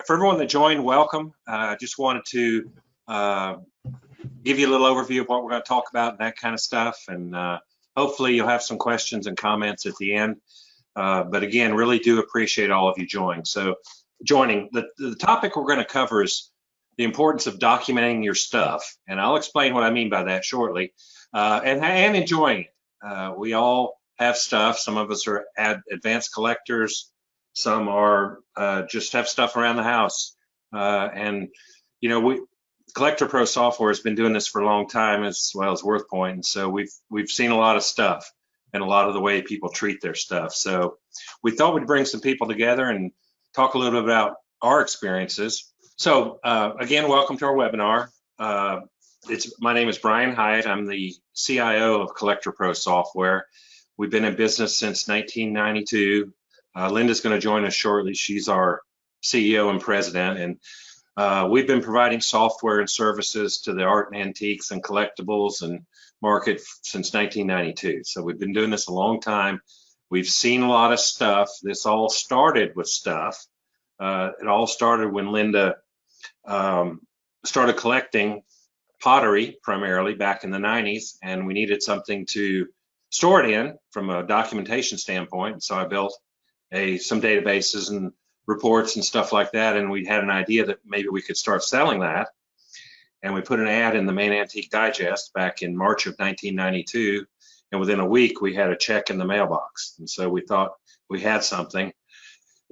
For everyone that joined, welcome. I just wanted to give you a little overview of what we're going to talk about and that kind of stuff. And hopefully you'll have some questions and comments at the end. But again, really do appreciate all of you joining. So the topic we're going to cover is the importance of documenting your stuff. And I'll explain what I mean by that shortly. And enjoying it. We all have stuff. Some of us are advanced collectors. Some are just have stuff around the house. And you know, Collectorpro software has been doing this for a long time, as well as WorthPoint. And so we've seen a lot of stuff and a lot of the way people treat their stuff. So we thought we'd bring some people together and talk a little bit about our experiences. So again, welcome to our webinar. My name is Brian Hiatt. I'm the CIO of Collectorpro software. We've been in business since 1992. Linda's going to join us shortly. She's our CEO and president, and we've been providing software and services to the art and antiques and collectibles and market since 1992. So we've been doing this a long time. We've seen a lot of stuff. This all started with stuff. It all started when Linda started collecting pottery primarily back in the 90s, and we needed something to store it in from a documentation standpoint. So I built some databases and reports and stuff like that, and we had an idea that maybe we could start selling that. And we put an ad in the Main Antique Digest back in March of 1992, and within a week we had a check in the mailbox. And so we thought we had something.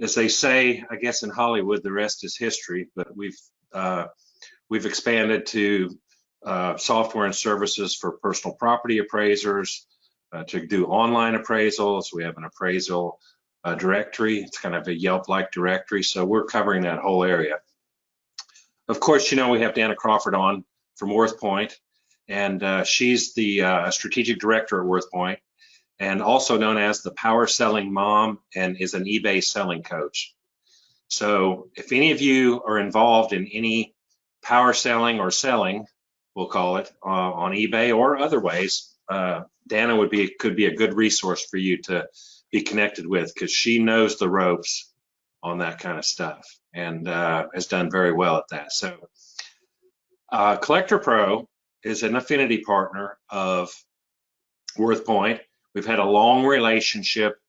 As they say, I guess in Hollywood, the rest is history, but we've expanded to software and services for personal property appraisers, to do online appraisals. We have an appraisal directory. It's kind of a Yelp-like directory, so we're covering that whole area. Of course, you know, we have Dana Crawford on from WorthPoint, and she's the strategic director at WorthPoint, and also known as the power selling mom, and is an eBay selling coach. So if any of you are involved in any power selling or selling, we'll call it, on eBay or other ways, Dana could be a good resource for you to be connected with, because she knows the ropes on that kind of stuff and has done very well at that. So Collectorpro is an affinity partner of WorthPoint. We've had a long relationship,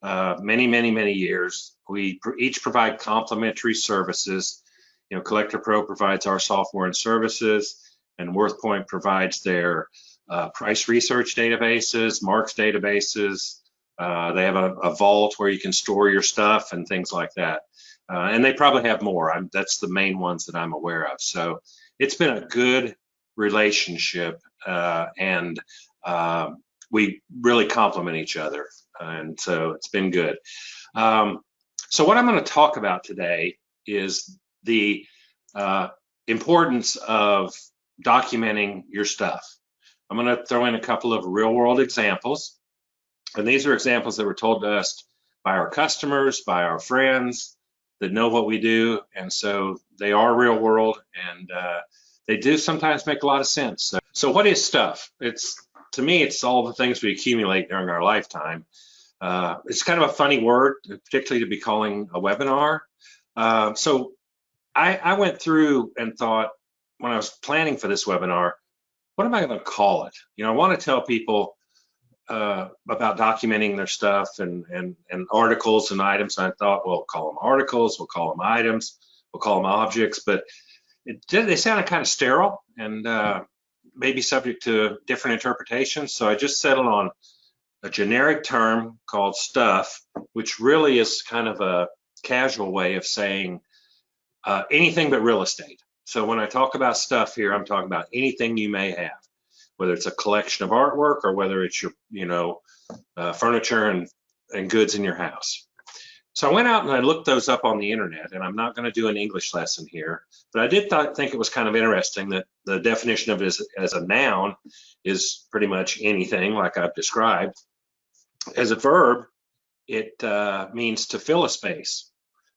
many years. We each provide complementary services. You know, Collectorpro provides our software and services, and WorthPoint provides their price research databases, marks databases. They have a vault where you can store your stuff and things like that. And they probably have more. That's the main ones that I'm aware of. So it's been a good relationship, and we really complement each other. And so it's been good. So what I'm going to talk about today is the importance of documenting your stuff. I'm going to throw in a couple of real world examples. And these are examples that were told to us by our customers, by our friends that know what we do. And so they are real world, and they do sometimes make a lot of sense. So what is stuff? To me, it's all the things we accumulate during our lifetime. It's kind of a funny word, particularly to be calling a webinar. So I went through and thought, when I was planning for this webinar, what am I going to call it? You know, I want to tell people about documenting their stuff and articles and items. And I thought, well, we'll call them articles, we'll call them items, we'll call them objects, but they sounded kind of sterile and maybe subject to different interpretations. So I just settled on a generic term called stuff, which really is kind of a casual way of saying anything but real estate. So when I talk about stuff here, I'm talking about anything you may have, whether it's a collection of artwork or whether it's your, furniture and goods in your house. So I went out and I looked those up on the internet, and I'm not going to do an English lesson here, but I did think it was kind of interesting that the definition of it as a noun is pretty much anything like I've described. As a verb, it means to fill a space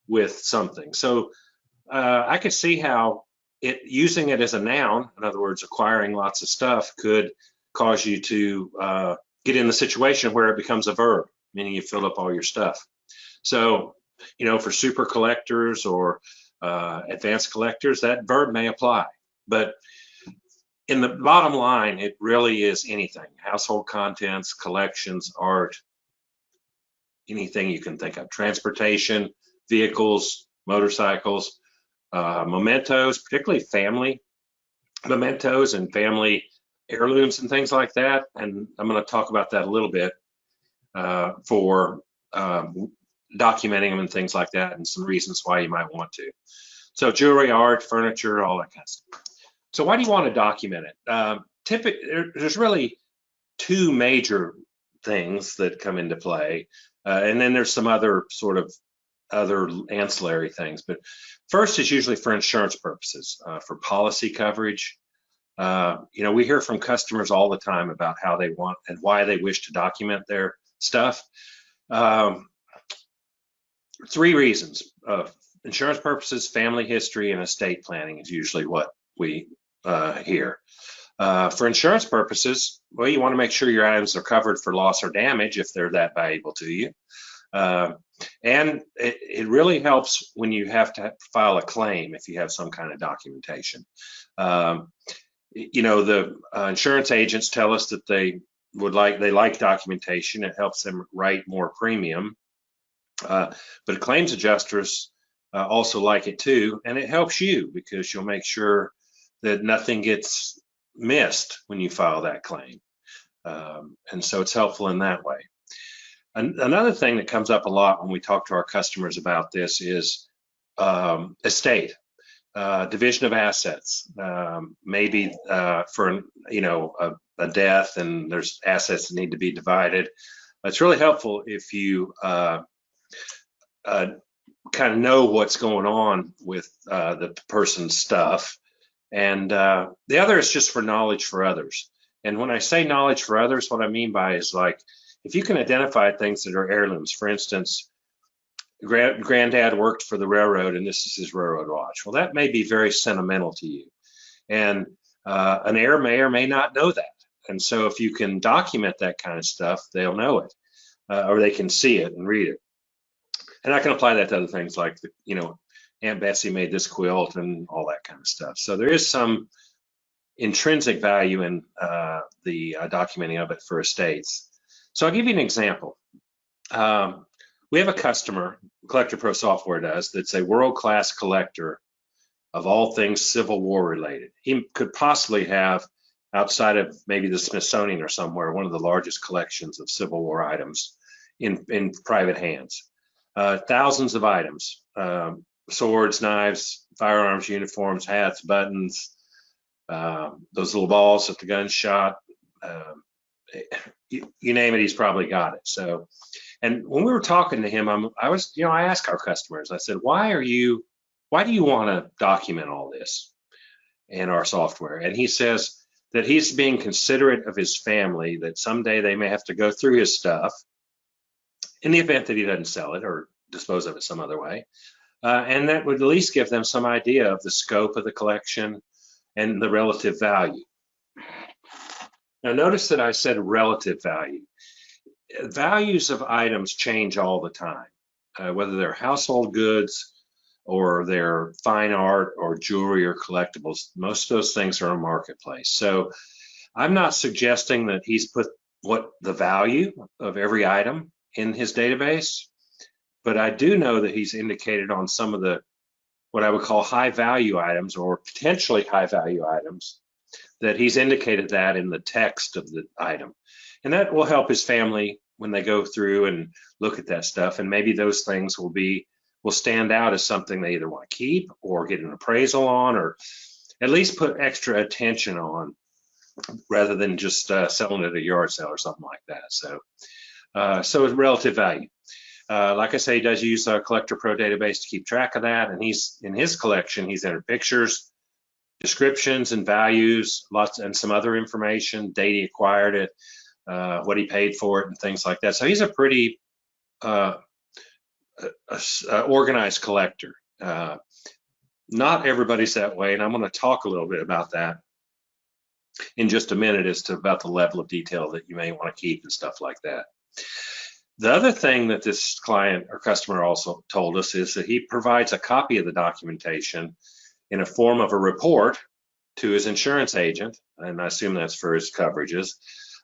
with something. So I could see how using it as a noun, in other words, acquiring lots of stuff, could cause you to get in the situation where it becomes a verb, meaning you filled up all your stuff. So, for super collectors or Advanced collectors, that verb may apply, but in the bottom line, it really is anything: household contents, collections, art, anything you can think of, transportation, vehicles, motorcycles, mementos, particularly family mementos and family heirlooms and things like that. And I'm going to talk about that a little bit for documenting them and things like that, and some reasons why you might want to. So jewelry, art, furniture, all that kind of stuff. So why do you want to document it? There's really two major things that come into play, and then there's some other sort of other ancillary things. But first is usually for insurance purposes, for policy coverage. We hear from customers all the time about how they want and why they wish to document their stuff. Three reasons: insurance purposes, family history, and estate planning is usually what we hear. For insurance purposes, well, you want to make sure your items are covered for loss or damage if they're that valuable to you. And it really helps when you have to file a claim if you have some kind of documentation. The insurance agents tell us that they like documentation. It helps them write more premium. But claims adjusters also like it too, and it helps you because you'll make sure that nothing gets missed when you file that claim. And so it's helpful in that way. Another thing that comes up a lot when we talk to our customers about this is estate, division of assets. Maybe for a death and there's assets that need to be divided. It's really helpful if you kind of know what's going on with the person's stuff. And the other is just for knowledge for others. And when I say knowledge for others, what I mean by is like, if you can identify things that are heirlooms, for instance, granddad worked for the railroad and this is his railroad watch. Well, that may be very sentimental to you. And an heir may or may not know that. And so if you can document that kind of stuff, they'll know it, or they can see it and read it. And I can apply that to other things like, Aunt Betsy made this quilt and all that kind of stuff. So there is some intrinsic value in the documenting of it for estates. So I'll give you an example. We have a customer, Collectorpro software does, that's a world-class collector of all things Civil War related. He could possibly have, outside of maybe the Smithsonian or somewhere, one of the largest collections of Civil War items in private hands. Thousands of items, swords, knives, firearms, uniforms, hats, buttons, those little balls that the gun shot, you name it, he's probably got it. So, and when we were talking to him, I asked our customers, I said, why do you want to document all this in our software? And he says that he's being considerate of his family, that someday they may have to go through his stuff in the event that he doesn't sell it or dispose of it some other way. And that would at least give them some idea of the scope of the collection and the relative value. Now notice that I said relative value. Values of items change all the time, whether they're household goods or they're fine art or jewelry or collectibles. Most of those things are a marketplace. So I'm not suggesting that he's put what the value of every item in his database, but I do know that he's indicated on some of the what I would call high value items or potentially high value items, that he's indicated that in the text of the item. And that will help his family when they go through and look at that stuff. And maybe those things will stand out as something they either want to keep or get an appraisal on, or at least put extra attention on, rather than just selling it at a yard sale or something like that. So it's relative value. Like I say, he does use a Collectorpro database to keep track of that. And he's in his collection, he's entered pictures, descriptions and values, and some other information, date he acquired it, what he paid for it, and things like that. So he's a pretty organized collector. Not everybody's that way, and I'm going to talk a little bit about that in just a minute as to about the level of detail that you may want to keep and stuff like that. The other thing that this client or customer also told us is that he provides a copy of the documentation in a form of a report to his insurance agent, and I assume that's for his coverages.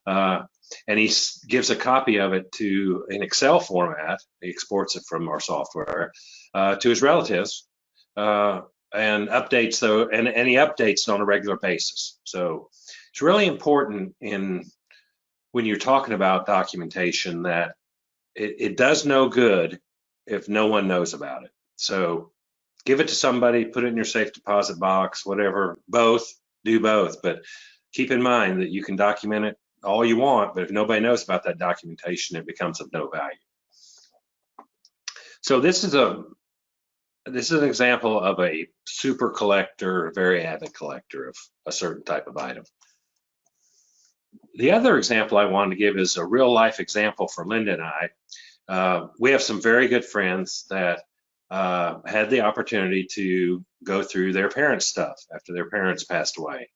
And he gives a copy of it to an Excel format. He exports it from our software to his relatives, and updates and he updates it on a regular basis. So it's really important when you're talking about documentation that it does no good if no one knows about it. So give it to somebody, put it in your safe deposit box, whatever, do both. But keep in mind that you can document it all you want, but if nobody knows about that documentation, it becomes of no value. So this is an example of a super collector, a very avid collector of a certain type of item. The other example I wanted to give is a real life example for Linda and I. We have some very good friends that had the opportunity to go through their parents' stuff after their parents passed away.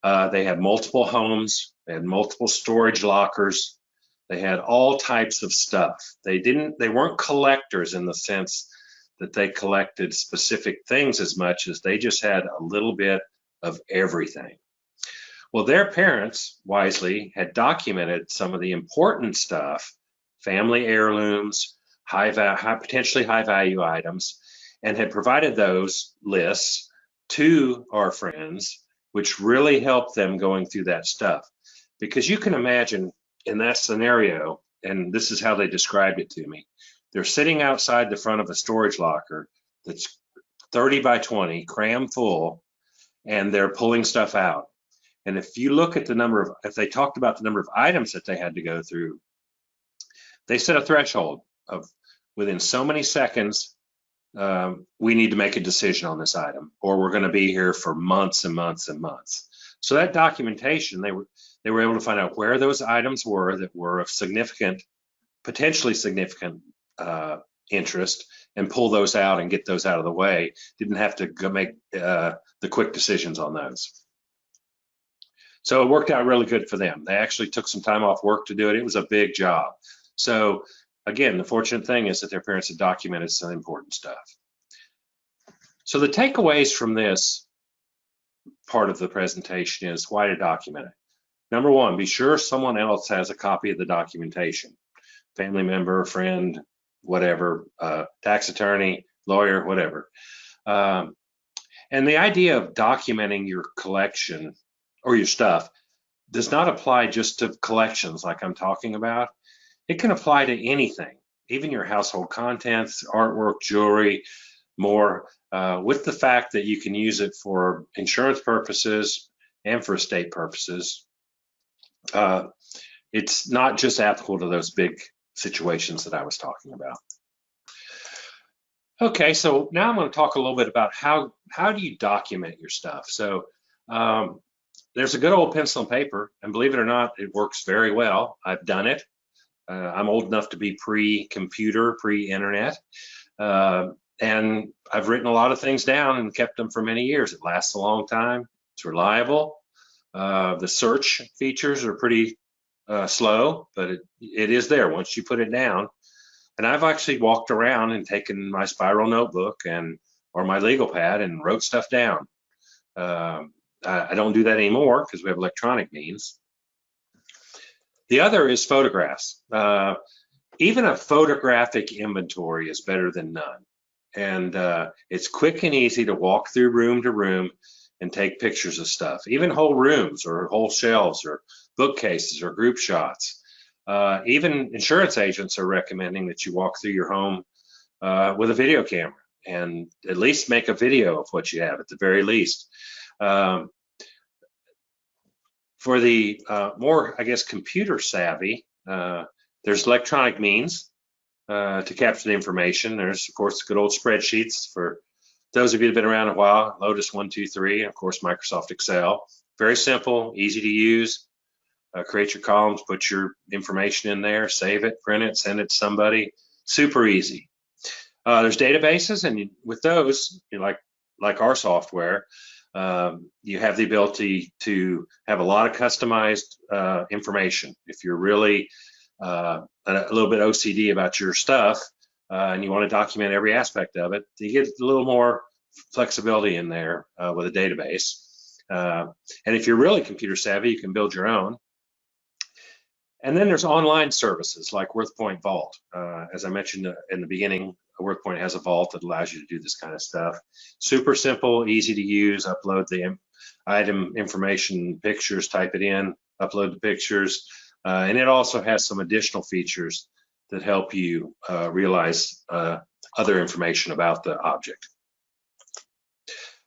They had multiple homes, they had multiple storage lockers, they had all types of stuff. They weren't collectors in the sense that they collected specific things as much as they just had a little bit of everything. Well, their parents wisely had documented some of the important stuff, family heirlooms, potentially high value items, and had provided those lists to our friends, which really helped them going through that stuff. Because you can imagine in that scenario, and this is how they described it to me, they're sitting outside the front of a storage locker that's 30 by 20, cram full, and they're pulling stuff out. And if you look at if they talked about the number of items that they had to go through, they set a threshold of within so many seconds, we need to make a decision on this item, or we're going to be here for months and months and months. So that documentation, they were able to find out where those items were that were of potentially significant interest, and pull those out and get those out of the way. Didn't have to go make the quick decisions on those. So it worked out really good for them. They actually took some time off work to do it. It was a big job. So again, the fortunate thing is that their parents had documented some important stuff. So the takeaways from this part of the presentation is why to document it. Number one, be sure someone else has a copy of the documentation. Family member, friend, whatever, tax attorney, lawyer, whatever. And the idea of documenting your collection or your stuff does not apply just to collections like I'm talking about. It can apply to anything, even your household contents, artwork, jewelry, more, with the fact that you can use it for insurance purposes and for estate purposes. It's not just applicable to those big situations that I was talking about. Okay, so now I'm going to talk a little bit about how do you document your stuff. So there's a good old pencil and paper, and believe it or not, it works very well. I've done it. I'm old enough to be pre-computer, pre-internet, and I've written a lot of things down and kept them for many years. It lasts a long time. It's reliable. The search features are pretty slow, but it is there once you put it down. And I've actually walked around and taken my spiral notebook or my legal pad and wrote stuff down. I don't do that anymore because we have electronic means. The other is photographs. Even a photographic inventory is better than none. And it's quick and easy to walk through room to room and take pictures of stuff, even whole rooms or whole shelves or bookcases or group shots. Even insurance agents are recommending that you walk through your home with a video camera and at least make a video of what you have at the very least. For the more, I guess, computer savvy, there's electronic means to capture the information. There's, of course, good old spreadsheets for those of you that have been around a while, Lotus 123, and of course, Microsoft Excel. Very simple, easy to use. Create your columns, put your information in there, save it, print it, send it to somebody. Super easy. There's databases, and with those, like our software, you have the ability to have a lot of customized information. If you're really a little bit OCD about your stuff, and you want to document every aspect of it, you get a little more flexibility in there with a database. And if you're really computer savvy, you can build your own. And then there's online services like WorthPoint Vault. As I mentioned in the beginning, WorthPoint has a vault that allows you to do this kind of stuff. Super simple, easy to use. Upload the item information, pictures, type it in, upload the pictures. And it also has some additional features that help you realize other information about the object.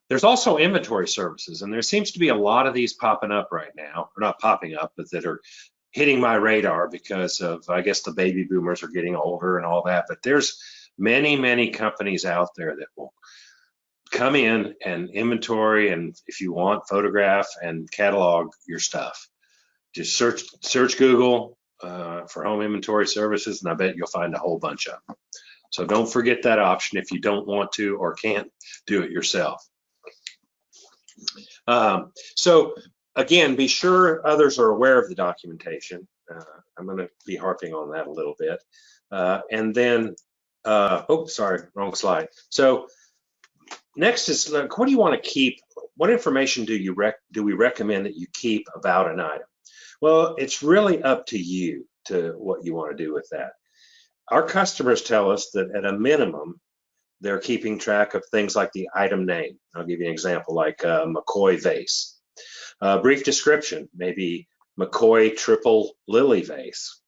There's also inventory services, and there seems to be a lot of these popping up right now, or not popping up, but that are hitting my radar because of, I guess, the baby boomers are getting older and all that. But there's many, many companies out there that will come in and inventory, and if you want, photograph and catalog your stuff. Just search Google for home inventory services, and I bet you'll find a whole bunch of them. So don't forget that option if you don't want to or can't do it yourself. So again, be sure others are aware of the documentation. I'm going to be harping on that a little bit. And then, oh, sorry, wrong slide. So next is, what do you want to keep? What information do we recommend that you keep about an item? Well, it's really up to you to what you want to do with that. Our customers tell us that at a minimum, they're keeping track of things like the item name. I'll give you an example, like McCoy vase. Brief description, maybe McCoy triple lily vase.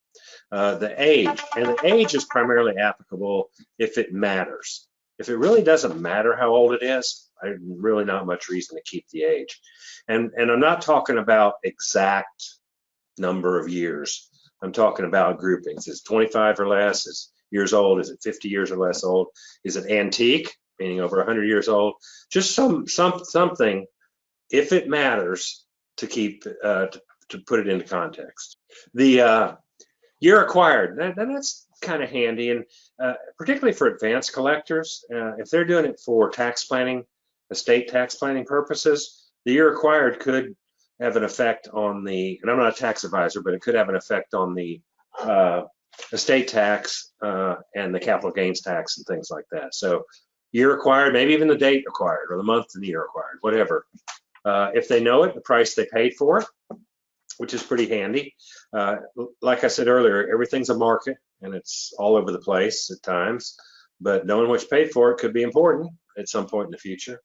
The age, and the age is primarily applicable if it matters. If it really doesn't matter how old it is, there's really not much reason to keep the age. And I'm not talking about exact number of years. I'm talking about groupings. Is it 25 or less? Is years old? Is it 50 years or less old? Is it antique, meaning over 100 years old? Just something, if it matters, to keep to put it into context. The year acquired, that's kind of handy, and particularly for advanced collectors, if they're doing it for tax planning, estate tax planning purposes, the year acquired could have an effect on the, and I'm not a tax advisor, but it could have an effect on the estate tax and the capital gains tax and things like that. So year acquired, maybe even the date acquired or the month and the year acquired, whatever. If they know it, the price they paid for it, which is pretty handy. Like I said earlier, everything's a market and it's all over the place at times, but knowing what you paid for it could be important at some point in the future.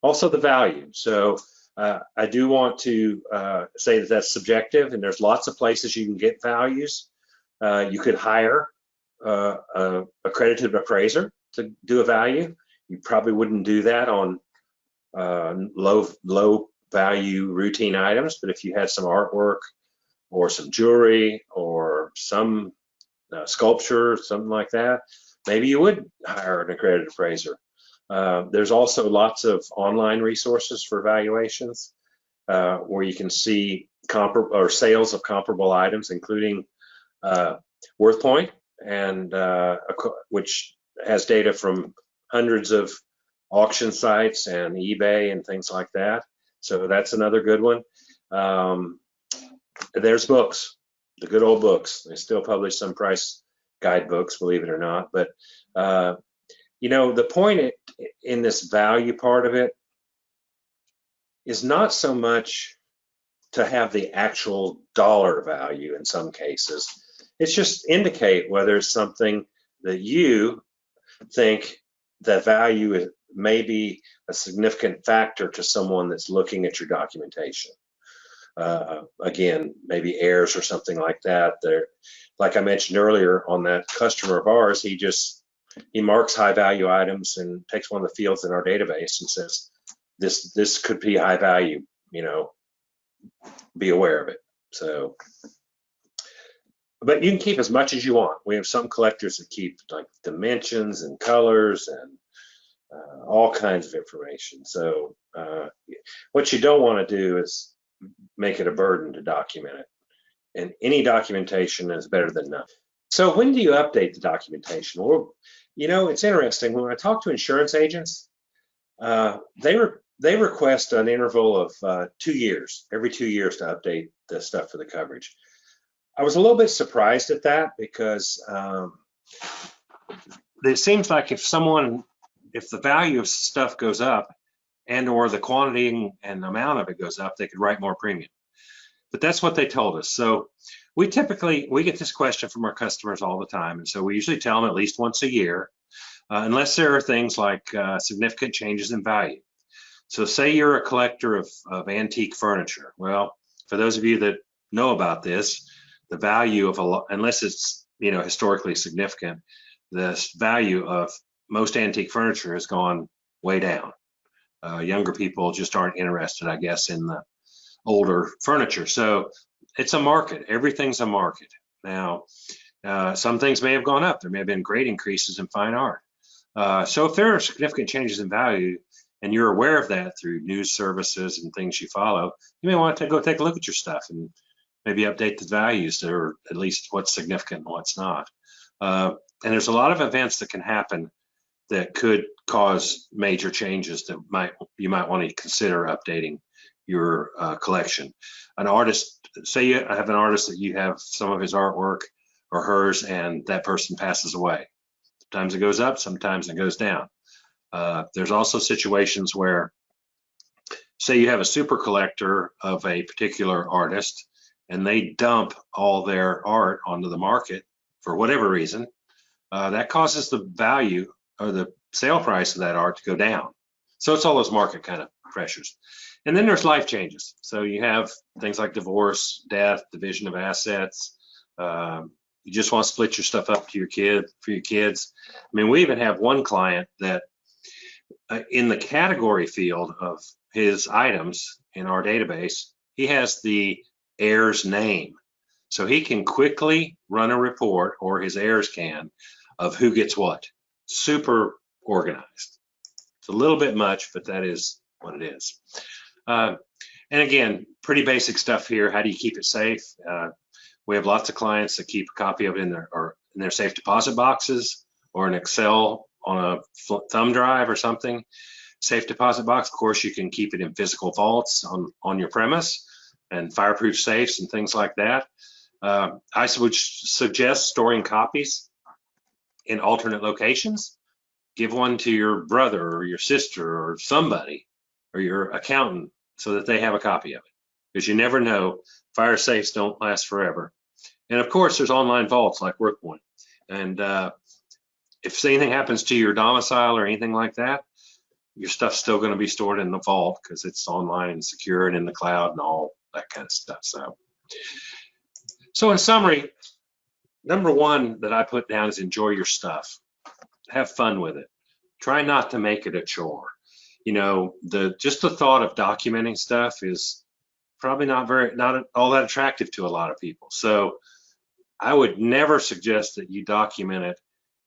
Also the value. So I do want to say that that's subjective, and there's lots of places you can get values. You could hire a accredited appraiser to do a value. You probably wouldn't do that on low value routine items, but if you had some artwork or some jewelry or some sculpture, something like that, maybe you would hire an accredited appraiser. There's also lots of online resources for valuations where you can see sales of comparable items, including WorthPoint, and which has data from hundreds of auction sites and eBay and things like that. So that's another good one. There's books, the good old books. They still publish some price guidebooks, believe it or not, but you know, the point in this value part of it is not so much to have the actual dollar value in some cases. It's just indicate whether it's something that you think the value may be a significant factor to someone that's looking at your documentation. Again, maybe heirs or something like that. They're, like I mentioned earlier on that customer of ours, he marks high value items and takes one of the fields in our database and says, this could be high value, you know, be aware of it. So, but you can keep as much as you want. We have some collectors that keep like dimensions and colors and all kinds of information. So what you don't want to do is make it a burden to document it. And any documentation is better than none. So when do you update the documentation? Well, you know, it's interesting. When I talk to insurance agents, they request an interval of 2 years, every 2 years, to update the stuff for the coverage. I was a little bit surprised at that because it seems like if the value of stuff goes up and or the quantity and amount of it goes up, they could write more premium. But that's what they told us. So we get this question from our customers all the time. And so we usually tell them at least once a year, unless there are things like significant changes in value. So say you're a collector of antique furniture. Well, for those of you that know about this, the value of unless it's historically significant, the value of most antique furniture has gone way down. Younger people just aren't interested, I guess, in the older furniture. So it's a market. Everything's a market. Now, some things may have gone up. There may have been great increases in fine art. So if there are significant changes in value and you're aware of that through news services and things you follow, you may want to go take a look at your stuff and maybe update the values, or at least what's significant and what's not. And there's a lot of events that can happen that could cause major changes that you might want to consider updating your collection. An artist, say you have an artist that you have some of his artwork or hers, and that person passes away. Sometimes it goes up, sometimes it goes down. There's also situations where, say you have a super collector of a particular artist and they dump all their art onto the market for whatever reason, that causes the value or the sale price of that art to go down. So it's all those market kind of pressures. And then there's life changes. So you have things like divorce, death, division of assets. You just want to split your stuff up to for your kids. I mean, we even have one client that in the category field of his items in our database, he has the heir's name. So he can quickly run a report, or his heirs can, of who gets what. Super organized. It's a little bit much, but that is what it is. And again, pretty basic stuff here. How do you keep it safe? We have lots of clients that keep a copy of it in their safe deposit boxes, or an Excel on a thumb drive or something. Safe deposit box, of course, you can keep it in physical vaults on your premise, and fireproof safes and things like that. I would suggest storing copies in alternate locations. Give one to your brother or your sister or somebody, or your accountant, so that they have a copy of it, because you never know. Fire safes don't last forever. And of course, there's online vaults like WorthPoint. And if anything happens to your domicile or anything like that, your stuff's still going to be stored in the vault because it's online and secure and in the cloud and all that kind of stuff. So in summary, number one that I put down is enjoy your stuff. Have fun with it. Try not to make it a chore. Just the thought of documenting stuff is probably not all that attractive to a lot of people. So I would never suggest that you document it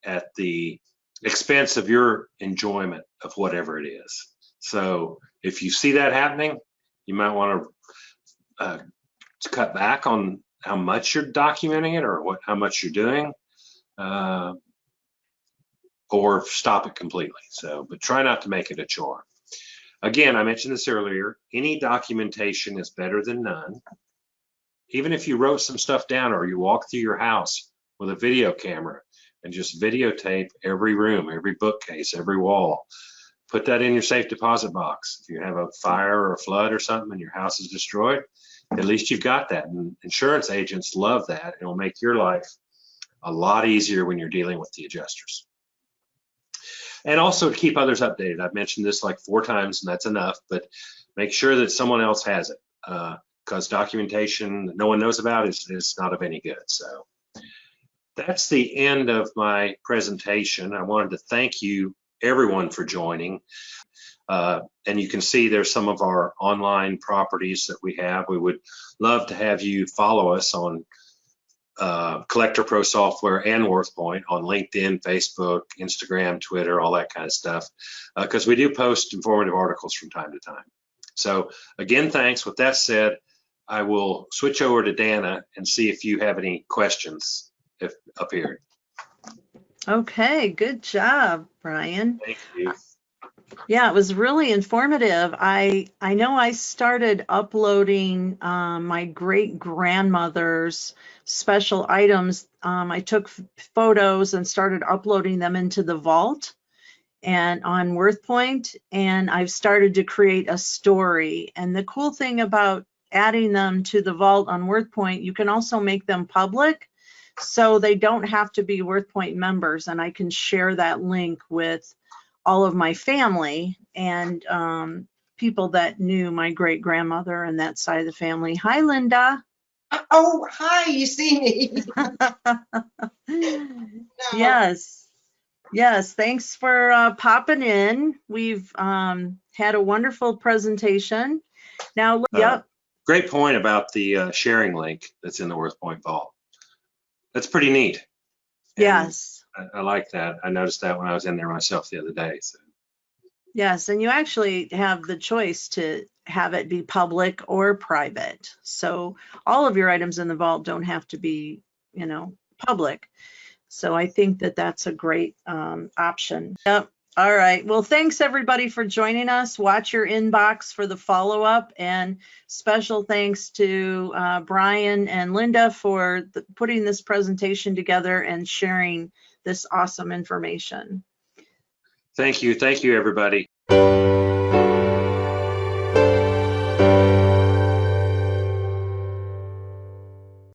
at the expense of your enjoyment of whatever it is. So if you see that happening, you might want to cut back on how much you're documenting it, or how much you're doing, or stop it completely. But try not to make it a chore. Again, I mentioned this earlier, any documentation is better than none. Even if you wrote some stuff down, or you walk through your house with a video camera and just videotape every room, every bookcase, every wall, put that in your safe deposit box. If you have a fire or a flood or something and your house is destroyed, at least you've got that. And insurance agents love that. It'll make your life a lot easier when you're dealing with the adjusters. And also to keep others updated. I've mentioned this like 4 times, and that's enough, but make sure that someone else has it, because documentation that no one knows about is not of any good. So that's the end of my presentation. I wanted to thank you, everyone, for joining. And you can see there's some of our online properties that we have. We would love to have you follow us on Collectorpro software and WorthPoint on LinkedIn, Facebook, Instagram, Twitter, all that kind of stuff, because we do post informative articles from time to time. So again, thanks. With that said, I will switch over to Dana and see if you have any questions up here. Okay, good job, Brian. Thank you. Yeah, it was really informative. I know I started uploading my great grandmother's special items. I took photos and started uploading them into the vault and on WorthPoint, and I've started to create a story. And the cool thing about adding them to the vault on WorthPoint, you can also make them public, so they don't have to be WorthPoint members, and I can share that link with all of my family and people that knew my great grandmother and that side of the family. Hi, Linda. Oh, hi, you see me. No. Yes, thanks for popping in. We've had a wonderful presentation. Now, yep. Great point about the sharing link that's in the WorthPoint vault. That's pretty neat. And yes. I like that. I noticed that when I was in there myself the other day. So. Yes, and you actually have the choice to have it be public or private. So all of your items in the vault don't have to be, you know, public. So I think that that's a great option. Yep. All right. Well, thanks everybody for joining us. Watch your inbox for the follow-up, and special thanks to Brian and Linda for putting this presentation together and sharing this awesome information. Thank you. Thank you, everybody.